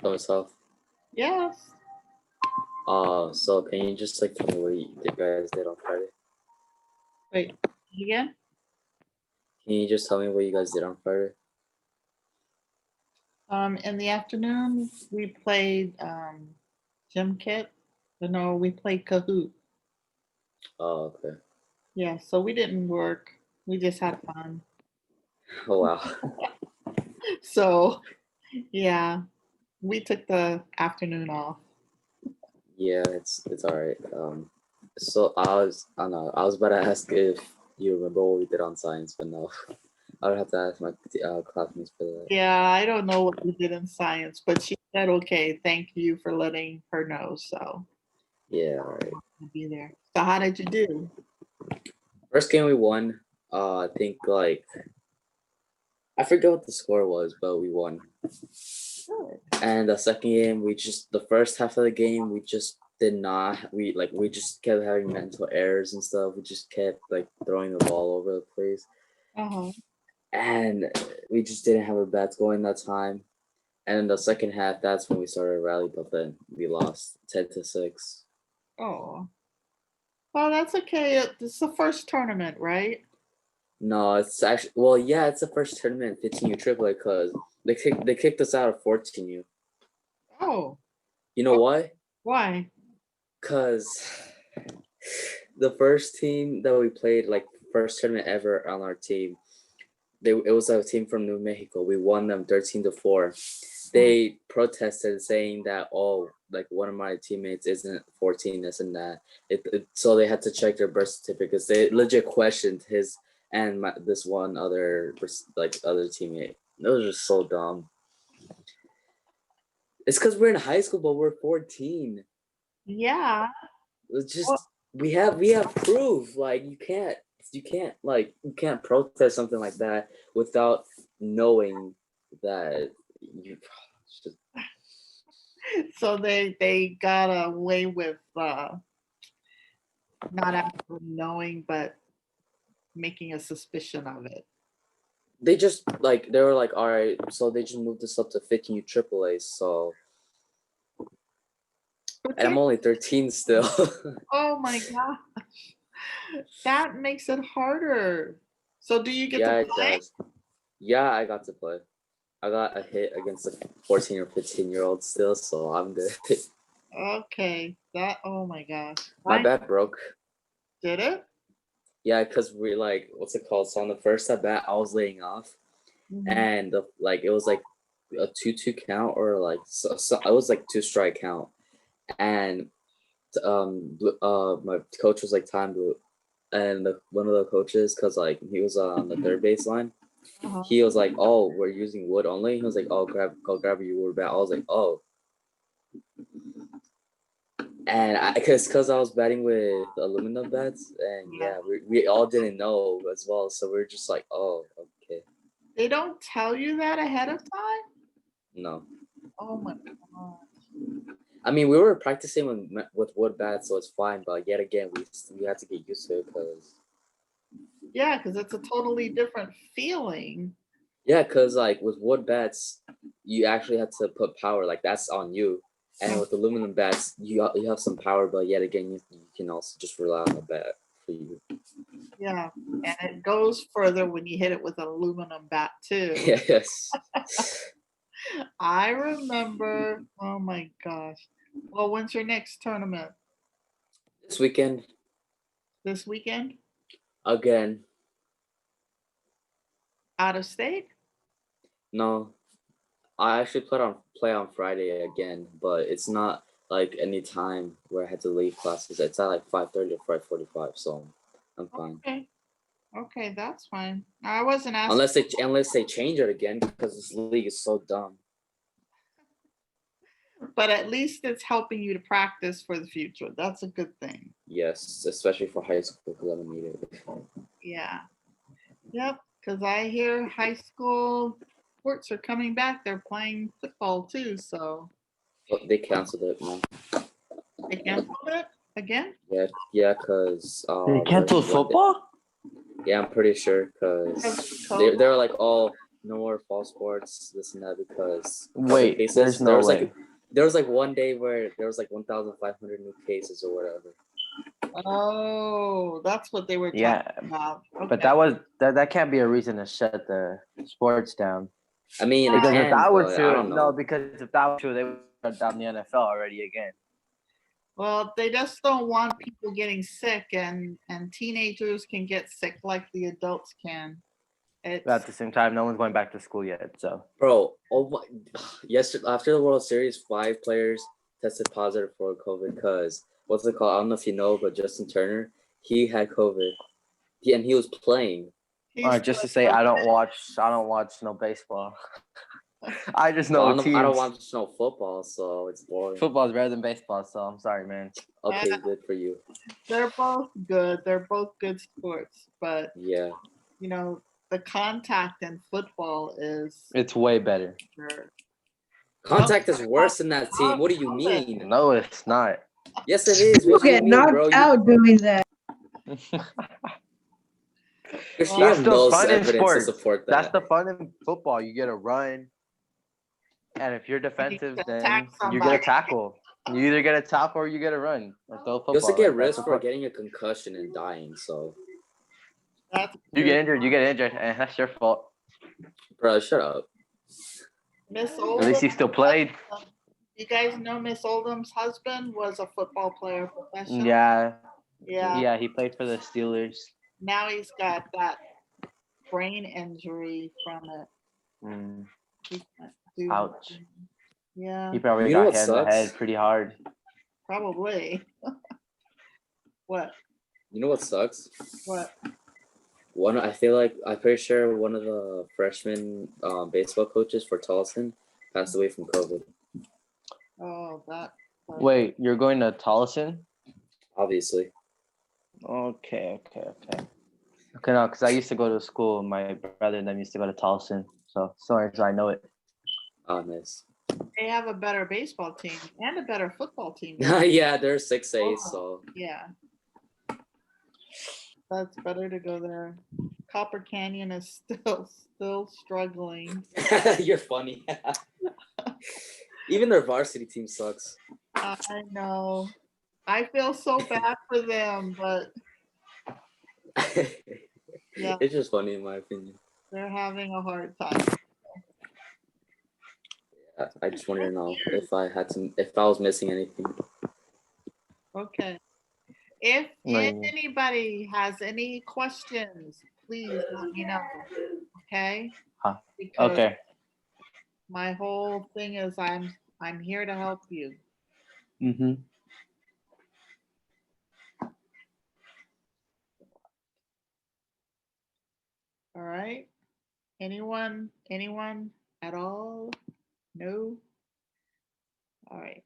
Oh, myself. Yes. So can you just like tell me what you guys did on Friday? Wait, again? Can you just tell me what you guys did on Friday? In the afternoon, we played Gym Kit. No, we played Kahoot. Oh, okay. Yeah, so we didn't work. We just had fun. Oh wow. So, yeah, we took the afternoon off. Yeah, it's all right. So I don't know. I was about to ask if you remember what we did on science, but no. I would have to ask my classmates for that. Yeah, I don't know what we did in science, but she said, okay, thank you for letting her know. So, Yeah, all right. I'll be there. So, how did you do? First game we won. I think like I forget what the score was, but we won. Good. And the second game, the first half of the game, we just did not. We just kept having mental errors and stuff. We just kept like throwing the ball over the place, Uh-huh. and we just didn't have our bats going that time. And in the second half, that's when we started to rally, but then we lost 10-6. Oh, well, that's okay. This is the first tournament, right? No, it's actually yeah, it's the first tournament in 15U AAA because they kicked us out of 14U. Oh, You know why? why? Because the first team that we played, like first tournament ever on our team, it was a team from New Mexico. We won them 13-4. They protested saying that like one of my teammates isn't 14, this and that. So they had to check their birth certificates. They legit questioned his and this one other other teammate. It was just so dumb. It's because we're in high school, but we're 14. Yeah. It's just we have proof. Like you can't protest something like that without knowing that you. So they got away with not actually knowing, but making a suspicion of it. They just they were like, all right, so they just moved us up to 15U AAA. So, and I'm only 13 still. Oh my gosh, that makes it harder. So do you get Yeah, to it play? does. Yeah, I got to play. I got a hit against a 14 or 15-year-old still, so I'm good. Okay, oh my gosh. My bat broke. Did it? Yeah, because we what's it called? So on the first at bat, I was laying off, and it was like a 2-2 count or so I was like 2-strike count, and my coach was like time blue, and one of the coaches, because he was on the third baseline, he was like, oh, we're using wood only. He was like, oh, go grab your wood bat. I was like, oh. And because I was batting with aluminum bats, and yeah, we all didn't know as well, so we are just like, oh, okay. They don't tell you that ahead of time? No. Oh my god. I mean, we were practicing with wood bats, so it's fine. But yet again, we had to get used to it because. Yeah, because it's a totally different feeling. Yeah, because with wood bats, you actually had to put power. Like that's on you. And with aluminum bats, you have some power, but yet again, you can also just rely on the bat for you. Yeah, and it goes further when you hit it with an aluminum bat too. Yes. I remember. Oh my gosh. Well, when's your next tournament? This weekend. This weekend? Again. Out of state? No, I actually play on Friday again, but it's not like any time where I had to leave classes. It's at like 5:30 or 5:45, so I'm fine. Okay, that's fine. I wasn't asking. Unless they change it again, because this league is so dumb. But at least it's helping you to practice for the future. That's a good thing. Yes, especially for high school, because I don't need it. Yeah. Yep. Because I hear high school sports are coming back. They're playing football too. So But they canceled it, man. they canceled it again. Yeah, because They canceled football? Yeah, I'm pretty sure because they were like, oh, no more fall sports, this and that, because Wait, cases, there's no way. There was like one day where there was like 1,500 new cases or whatever. Oh, that's what they were talking about. Okay. But that can't be a reason to shut the sports down. I mean, because if that were I true, don't know. no, because if that were true, they would shut down the NFL already again. Well, they just don't want people getting sick, and teenagers can get sick like the adults can. But at the same time, no one's going back to school yet. So, bro, yesterday after the World Series, 5 players tested positive for COVID. Because what's it called? I don't know if you know, but Justin Turner, he had COVID, and he was playing. Just to say, I don't watch no baseball. I just know teams. I don't watch no football, so it's boring. Football's better than baseball, so I'm sorry, man. Okay, good for you. They're both good. They're both good sports, but yeah, you know, the contact in football it's way better. Contact is worse than that team. What do you mean? No, it's not. Yes, it is. You get knocked out doing that. That's the fun in sports. To support that. That's the fun in football. You get a run, and if you're defensive, then you get a tackle. You either get a tackle or you get a run. That's the football. You also get risk for getting a concussion and dying. So you get injured, and that's your fault. Bro, shut up. Miss Oldham, at least he still played. You guys know Miss Oldham's husband was a football player professional. Yeah, he played for the Steelers. Now he's got that brain injury from it. Ouch. Yeah. He probably got hit in the head pretty hard. Probably. What? You know what sucks? What? I'm pretty sure one of the freshman baseball coaches for Tolleson passed away from COVID. Oh, that. Wait, you're going to Tolleson? Obviously. Okay, no, because I used to go to school. My brother and them used to go to Tolleson, so I know it. Oh, nice. They have a better baseball team and a better football team. Yeah, they're 6A, so. Yeah. That's better to go there. Copper Canyon is still struggling. You're funny. Even their varsity team sucks. I know. I feel so bad for them, but yeah, it's just funny in my opinion. They're having a hard time. I just wanted to know if I was missing anything. Okay. If anybody has any questions, please let me know. Okay? Okay. My whole thing is I'm here to help you. Mm-hmm. All right. Anyone at all? No? All right.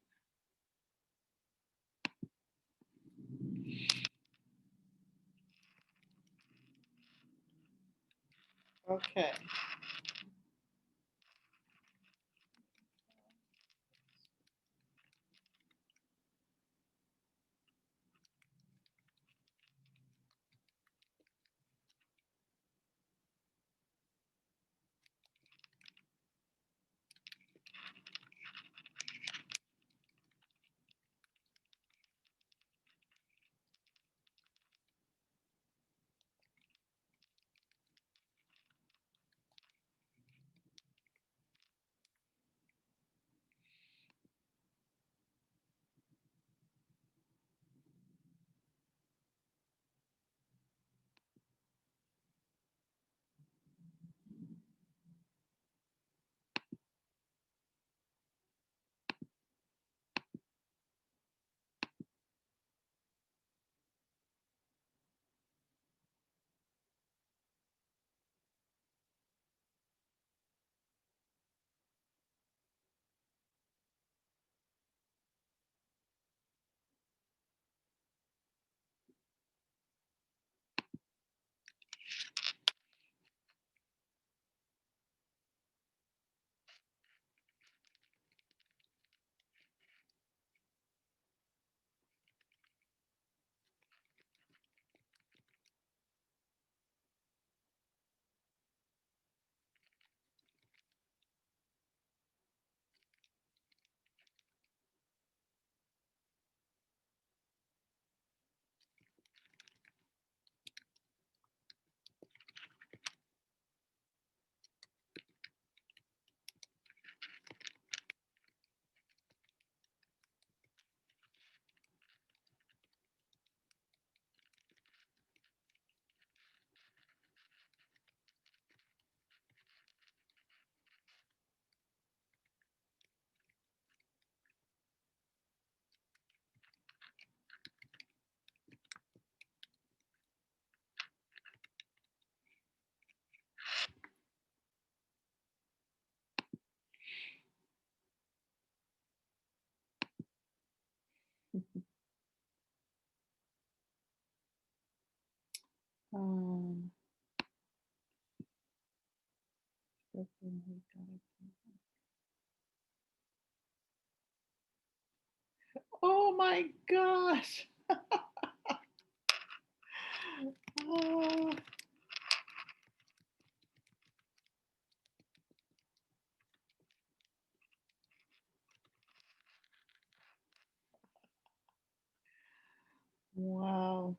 Okay. Oh my gosh. Oh. Wow.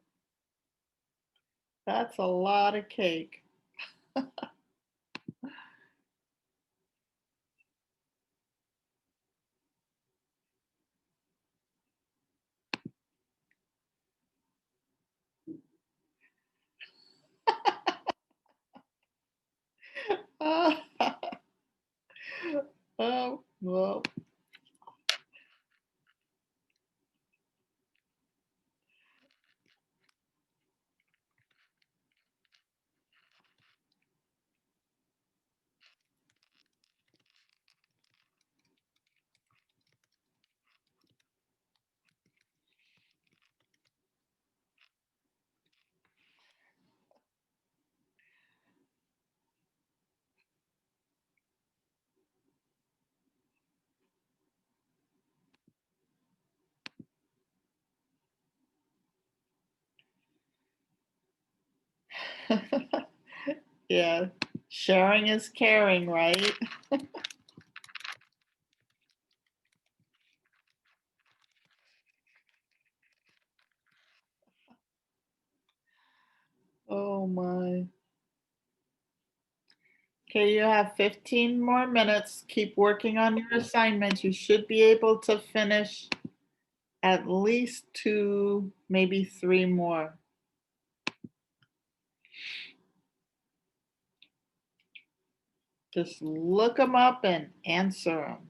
That's a lot of cake. Oh, well. Yeah, sharing is caring, right? Oh my. Okay, you have 15 more minutes. Keep working on your assignments. You should be able to finish at least 2, maybe 3 more. Just look them up and answer them.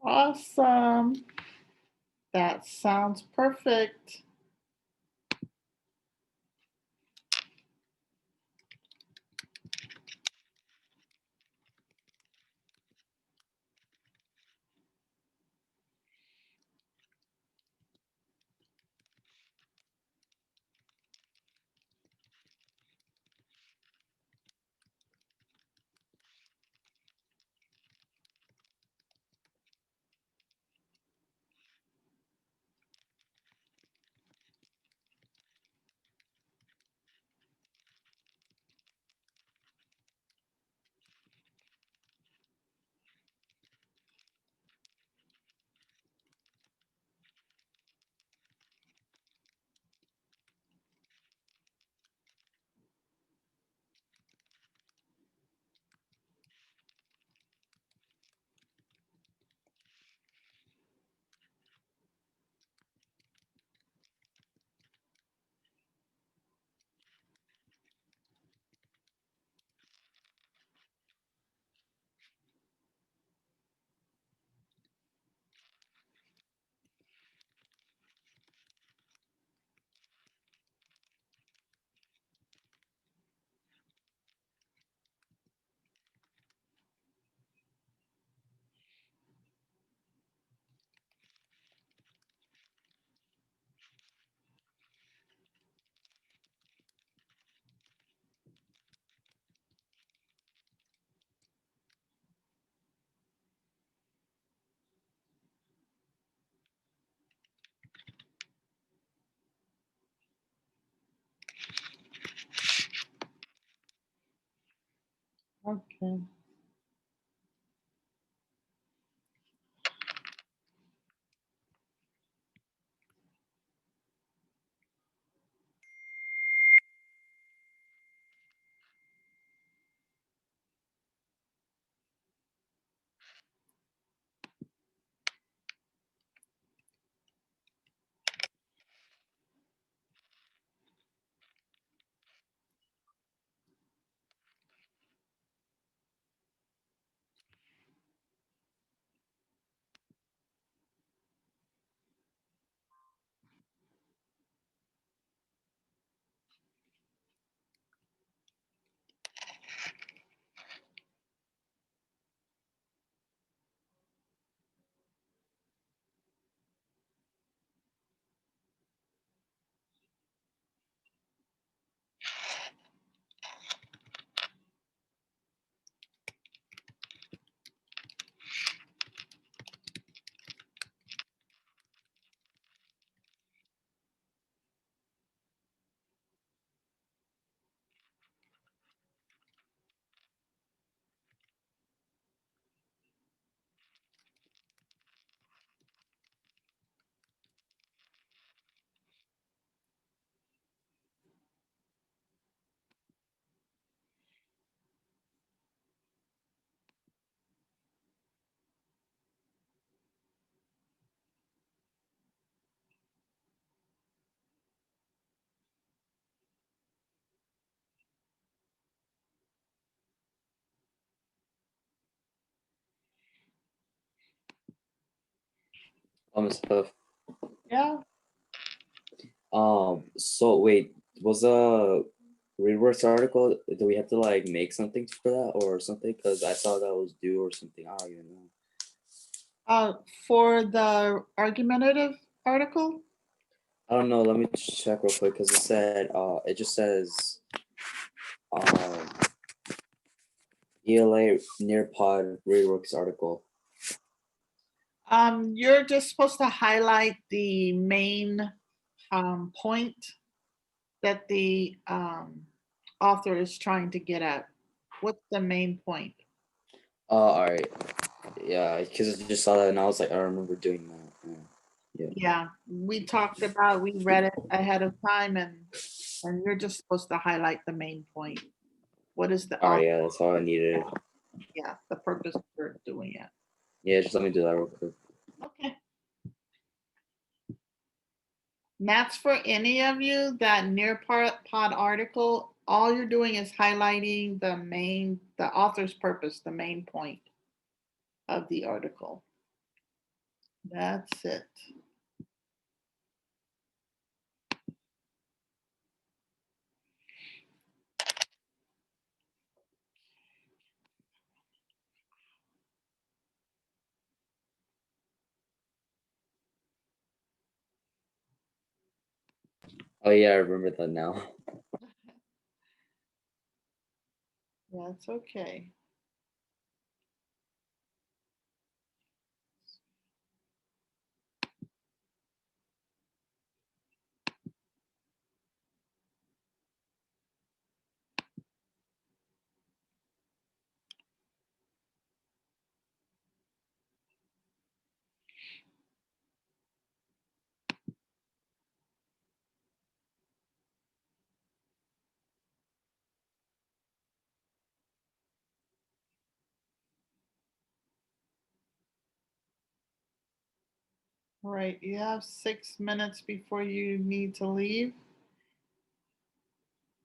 Awesome. That sounds perfect. Okay. Miss Huff. Yeah. So wait, was a reworks article? Do we have to like make something for that or something? Because I saw that was due or something. I don't even know. For the argumentative article? I don't know. Let me check real quick because it said it just says um ELA Nearpod reworks article. You're just supposed to highlight the main point that the author is trying to get at. What's the main point? All right. Yeah, because I just saw that and I was like, I remember doing that. Yeah. Yeah, we talked about, we read it ahead of time, and you're just supposed to highlight the main point. What is the All right. author? Yeah, that's all I needed. Yeah, the purpose for doing it. Yeah, just let me do that real quick. Okay. And that's for any of you, that Nearpod article, all you're doing is highlighting the author's purpose, the main point of the article. That's it. Oh yeah, I remember that now. That's okay. All right, you have 6 minutes before you need to leave.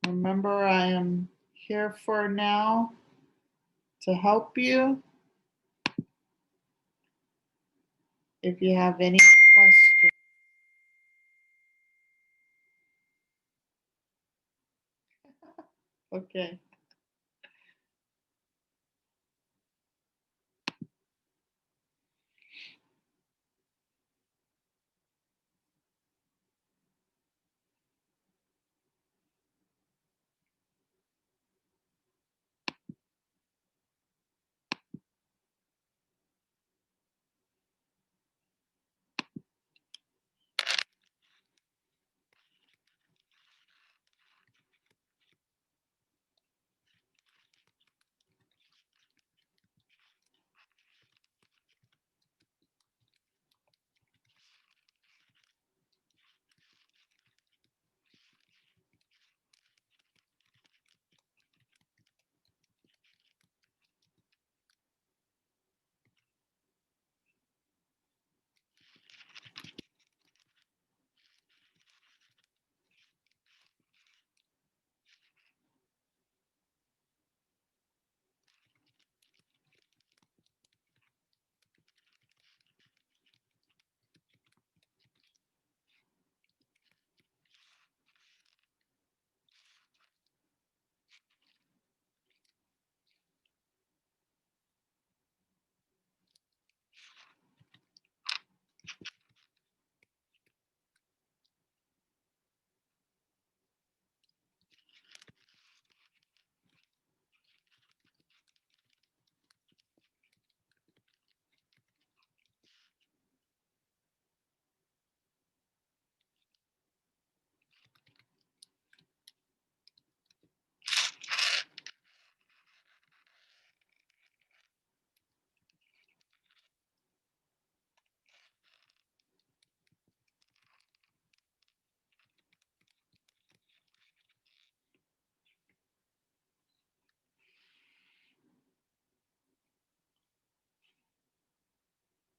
Remember, I am here for now to help you. If you have any questions. Okay.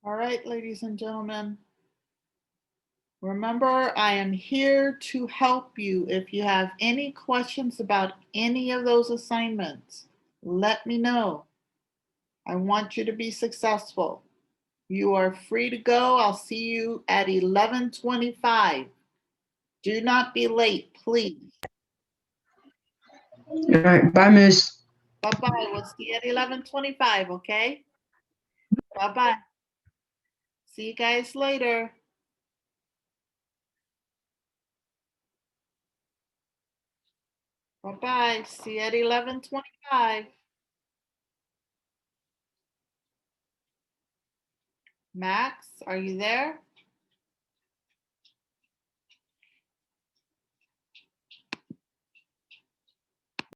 All right, ladies and gentlemen. Remember, I am here to help you. If you have any questions about any of those assignments, let me know. I want you to be successful. You are free to go. I'll see you at 11:25. Do not be late, please. All right. Bye, Miss. Bye-bye. We'll see you at 11:25, okay? Bye-bye. See you guys later. Bye-bye. See you at 11:25. Max, are you there?